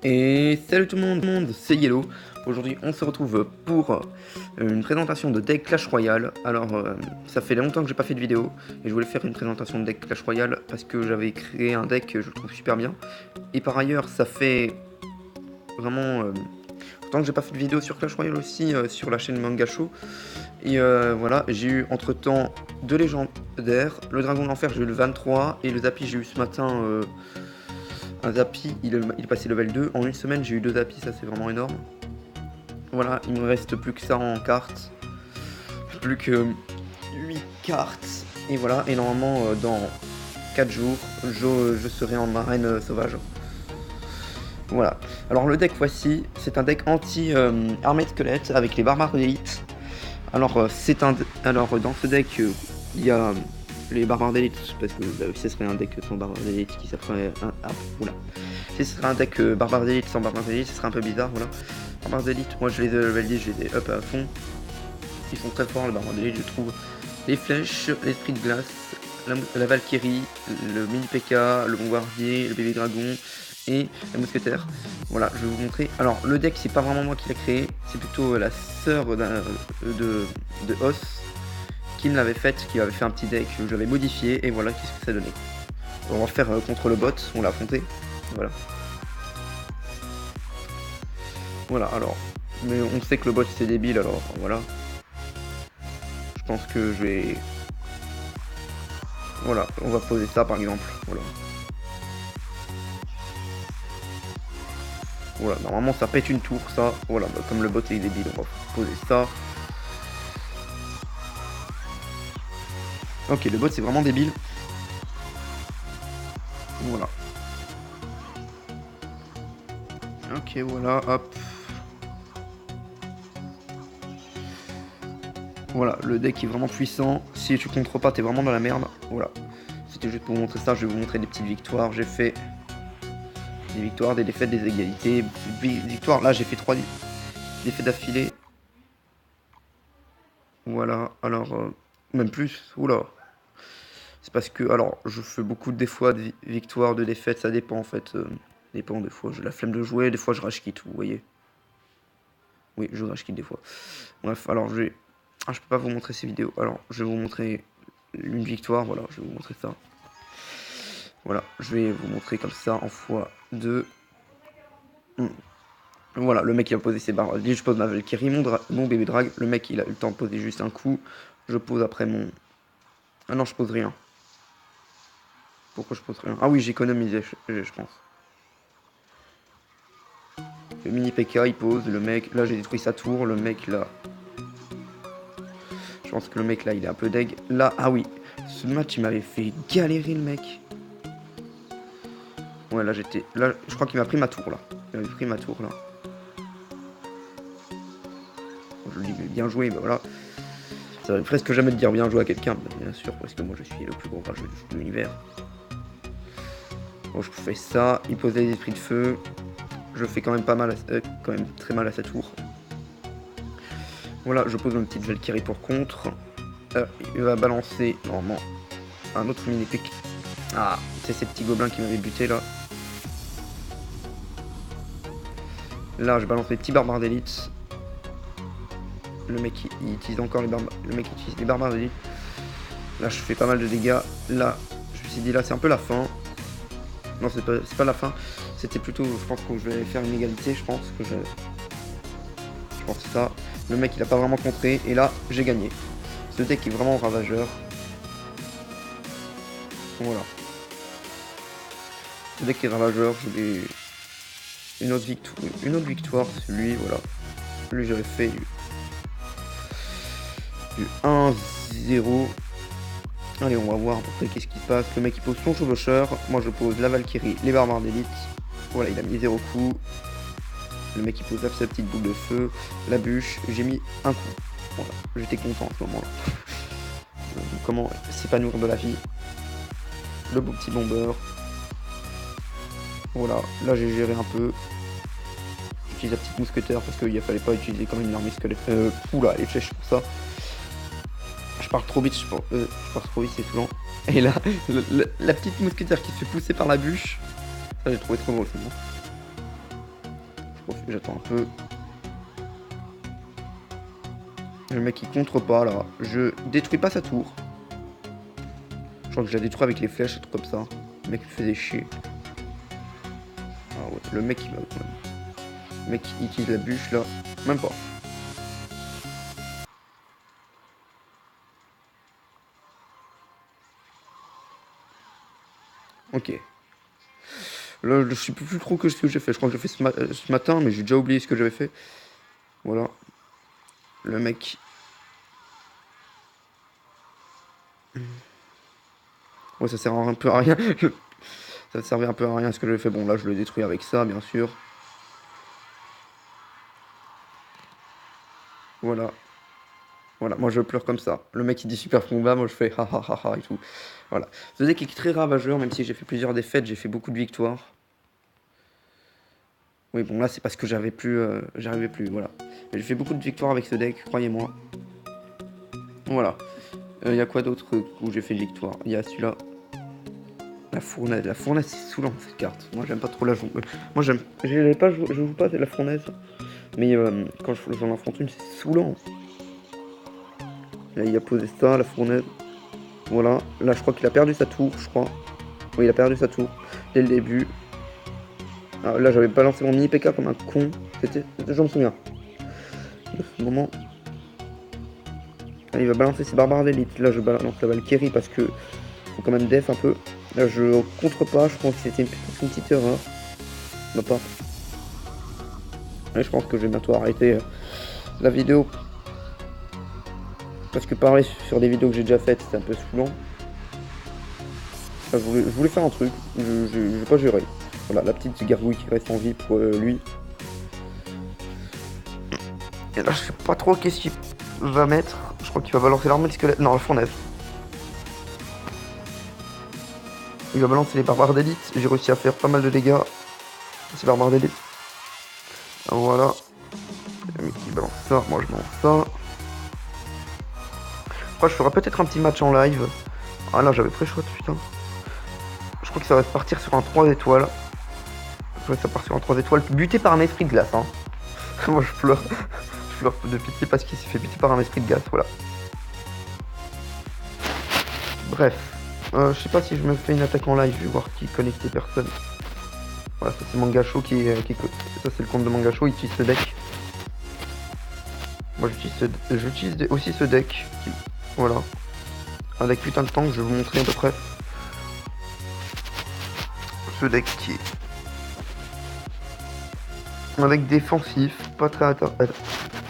Et salut tout le monde, c'est Yellow. Aujourd'hui on se retrouve pour une présentation de deck Clash Royale. Alors ça fait longtemps que j'ai pas fait de vidéo et je voulais faire une présentation de deck Clash Royale parce que j'avais créé un deck que je trouve super bien. Et par ailleurs ça fait vraiment longtemps que j'ai pas fait de vidéo sur Clash Royale aussi sur la chaîne Manga Show. Et voilà, j'ai eu entre temps deux légendaires, le Dragon de l'Enfer j'ai eu le 23 et le Zappy j'ai eu ce matin un Zappy, il est passé level 2. En une semaine, j'ai eu 2 Zappy, ça c'est vraiment énorme. Voilà, il me reste plus que ça en cartes. Plus que 8 cartes. Et voilà, et normalement, dans 4 jours, je serai en arène sauvage. Voilà. Alors le deck voici, c'est un deck anti-armée de squelettes avec les barbares d'élite. Alors, alors dans ce deck, il y a les barbares d'élite, parce que ce serait un deck sans barbares d'élite qui s'appellerait un... Ah, oula. Si ce serait un deck barbares d'élite sans barbares d'élite, ce serait un peu bizarre, voilà. Barbares d'élite, moi je les ai level 10, je les ai up à fond. Ils sont très forts, les barbares d'élite, je trouve. Les flèches, l'esprit de glace, la Valkyrie, le mini PK, le bombardier, le bébé dragon et la mousquetaire. Voilà, je vais vous montrer. Alors, le deck, c'est pas vraiment moi qui l'ai créé, c'est plutôt la sœur de Os qui me l'avait faite, qui avait fait un petit deck que j'avais modifié, et voilà qu'est-ce que ça donnait. On va faire contre le bot, on l'a affronté, voilà. Voilà, alors, mais on sait que le bot c'est débile, alors voilà. Je pense que je vais... Voilà, on va poser ça par exemple, voilà. Voilà, normalement ça pète une tour, ça. Voilà, bah, comme le bot est débile, on va poser ça. Ok, le bot c'est vraiment débile. Voilà. Ok, voilà, hop. Voilà, le deck est vraiment puissant. Si tu contres pas, t'es vraiment dans la merde. Voilà. C'était juste pour vous montrer ça. Je vais vous montrer des petites victoires. J'ai fait des victoires, des défaites, des égalités. Victoire, là j'ai fait 3 défaites d'affilée. Voilà, alors, même plus. Oula. C'est parce que, alors, je fais beaucoup des fois de victoires, de défaites. Ça dépend en fait. Ça dépend des fois. J'ai la flemme de jouer. Des fois je rage quitte, vous voyez. Oui, je rage quitte des fois. Bref, alors je vais... Ah, je peux pas vous montrer ces vidéos. Alors, je vais vous montrer une victoire. Voilà, je vais vous montrer ça. Voilà, je vais vous montrer comme ça en x2. Voilà, le mec il a posé ses barres. Je pose ma Valkyrie, mon bébé drag. Le mec il a eu le temps de poser juste un coup. Je pose après mon... Ah non, je pose rien. Pourquoi je pose rien? Ah oui, j'économisais, je pense. Le mini PK il pose, le mec... Là j'ai détruit sa tour, le mec là... Je pense que le mec là il est un peu deg. Là, ah oui, ce match il m'avait fait galérer le mec. Ouais, là j'étais... Là, je crois qu'il m'a pris ma tour là. Il avait pris ma tour là. Je lui dis bien joué, ben voilà. Ça va presque jamais de dire bien joué à quelqu'un, bien sûr, parce que moi je suis le plus gros rageux de l'univers. Bon, je fais ça, il pose les esprits de feu. Je fais quand même pas mal, quand même très mal à sa tour. Voilà, je pose une petite Valkyrie pour contre. Il va balancer normalement un autre mini pick. Ah, c'est ces petits gobelins qui m'avaient buté là. Là, je balance les petits barbares d'élite. Le mec il utilise encore les barbares. Le mec utilise les barbares d'élite. Là, je fais pas mal de dégâts. Là, je me suis dit là, c'est un peu la fin. Non, c'est pas la fin. C'était plutôt, je pense que je vais faire une égalité. Je pense que ça. Le mec, il a pas vraiment contré. Et là, j'ai gagné. Ce deck est vraiment ravageur. Voilà. Ce deck est ravageur. Je vais... Une autre victoire, celui, voilà. Lui, j'avais fait du 1-0. Allez, on va voir à peu près qu'est-ce qui se passe. Le mec, il pose son chevaucheur. Moi, je pose la Valkyrie, les barbares d'élite. Voilà, il a mis 0 coup. Le mec, il pose sa petite boule de feu. La bûche, j'ai mis un coup. Voilà, j'étais content à ce moment-là. Comment s'épanouir de la vie. Le beau petit bomber. Voilà, là j'ai géré un peu. J'utilise la petite mousquetaire parce qu'il ne fallait pas utiliser comme une armée squelette. Oula, les flèches pour ça. Je pars trop vite, c'est tout lent. Et là, la petite mousquetaire qui se fait pousser par la bûche. Ça j'ai trouvé trop drôle, c'est bon. J'attends un peu. Le mec il contre pas là. Je détruis pas sa tour. Je crois que je la détruis avec les flèches, un truc comme ça. Le mec me faisait chier. Ah ouais, le mec il va. Le mec il utilise la bûche là. Même pas. Ok. Là je sais plus trop ce que j'ai fait. Je crois que j'ai fait ce matin, mais j'ai déjà oublié ce que j'avais fait. Voilà. Le mec. Ouais, ça sert un peu à rien. Ça servait un peu à rien ce que j'avais fait. Bon, là, je le détruis avec ça, bien sûr. Voilà. Voilà, moi je pleure comme ça. Le mec il dit super combat, moi je fais ha ha ha ha et tout. Voilà. Ce deck est très ravageur, même si j'ai fait plusieurs défaites, j'ai fait beaucoup de victoires. Oui, bon, là c'est parce que j'arrivais plus, voilà. Mais j'ai fait beaucoup de victoires avec ce deck, croyez-moi. Voilà. Il y a quoi d'autre où j'ai fait de victoire? Il y a celui-là. La fournaise. La fournaise, c'est saoulant cette carte. Moi, j'aime pas trop la jouer. Moi, je joue pas de la fournaise. Mais quand j'en affronte une, c'est saoulant. Là, il a posé ça, la fournaise. Voilà. Là, je crois qu'il a perdu sa tour, je crois. Oui, il a perdu sa tour dès le début. Alors, là, j'avais balancé mon mini PK comme un con. Je me souviens. De ce moment. Là, il va balancer ses barbares d'élite. Là, je balance la Valkyrie parce que faut quand même def un peu. Là, je contre pas. Je pense que c'était une petite erreur. Non, pas. Et je pense que je vais bientôt arrêter la vidéo. Parce que parler sur des vidéos que j'ai déjà faites, c'est un peu saoulant. Enfin, je voulais faire un truc. Je vais pas gérer. Voilà, la petite gargouille qui reste en vie pour lui. Et là, je sais pas trop qu'est-ce qu'il va mettre. Je crois qu'il va balancer l'armée de squelette. Non, la fournaise. Il va balancer les barbares d'élite. J'ai réussi à faire pas mal de dégâts. Ces barbares d'élite. Voilà. Le mec qui balance ça. Moi, je balance ça. Après, je ferai peut-être un petit match en live. Ah là, j'avais très chouette, putain. Je crois que ça va partir sur un 3 étoiles. Ouais, ça part sur un 3 étoiles. Buté par un esprit de glace, hein. Moi, je pleure. Je pleure de pitié parce qu'il s'est fait buter par un esprit de glace, voilà. Bref. Je sais pas si je me fais une attaque en live. Je vais voir qui connecte personne. Voilà, ça c'est Mangacho ça c'est le compte de Mangacho, il utilise ce deck. Moi j'utilise aussi ce deck. Voilà. Un deck putain de tank, je vais vous montrer à peu près. Ce deck qui est un deck défensif, pas très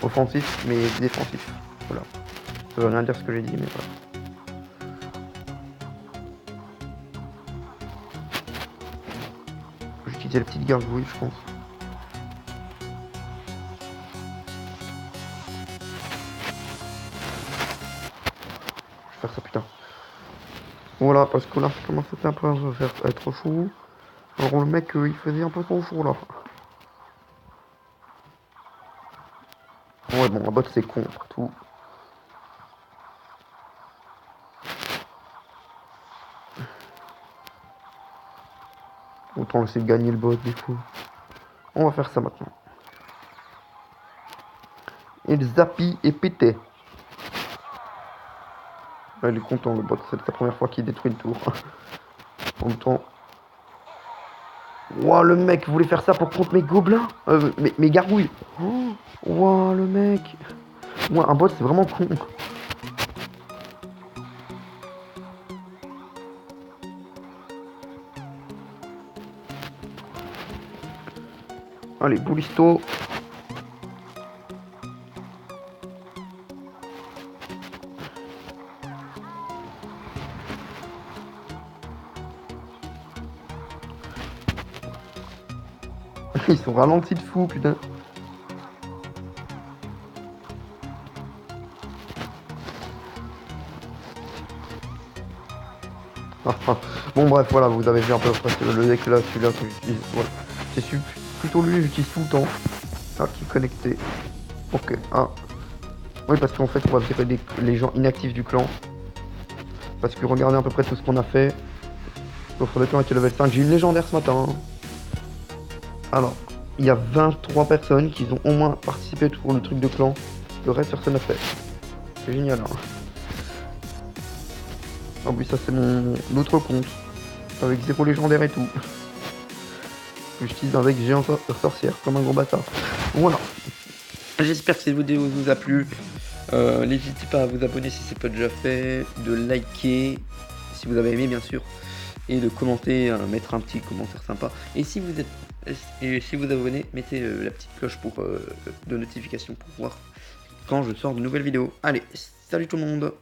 offensif, mais défensif. Voilà. Ça veut rien dire ce que j'ai dit, mais voilà. J'utilisais la petite gargouille, je pense. Je vais faire ça, putain. Voilà, parce que là, ça commence à être un peu être chaud. Alors le mec, il faisait un peu trop chaud, là. Ouais, bon, la botte, c'est con, tout. Autant laisser gagner le bot, du coup. On va faire ça maintenant. Et le Zappi est pété. Là, il est content, le bot. C'est la première fois qu'il détruit le tour. En même temps. Ouah, le mec voulait faire ça pour contre mes gobelins. Mes gargouilles. Ouah, le mec. Ouah, un bot, c'est vraiment con. Allez, Boulisto. Ils sont ralentis de fou, putain. Bon bref, voilà, vous avez vu un peu le deck là, celui-là que j'utilise. Voilà. C'est plutôt lui, j'utilise tout le temps. Ah, qui est connecté. Ok, ah. Oui, parce qu'en fait, on va virer les gens inactifs du clan. Parce que regardez à peu près tout ce qu'on a fait. L'offre de clan était level 5. J'ai eu une légendaire ce matin. Alors, il y a 23 personnes qui ont au moins participé pour le truc de clan. Le reste, personne n'a fait. C'est génial, hein. Ah oui, ça c'est mon autre compte. Avec 0 légendaire et tout. J'utilise un deck géant sorcière comme un gros bâtard. Voilà. J'espère que cette vidéo vous a plu. N'hésitez pas à vous abonner si c'est pas déjà fait, de liker si vous avez aimé bien sûr, et de commenter, mettre un petit commentaire sympa. Et si vous abonnez, mettez la petite cloche de notification pour voir quand je sors de nouvelles vidéos. Allez, salut tout le monde!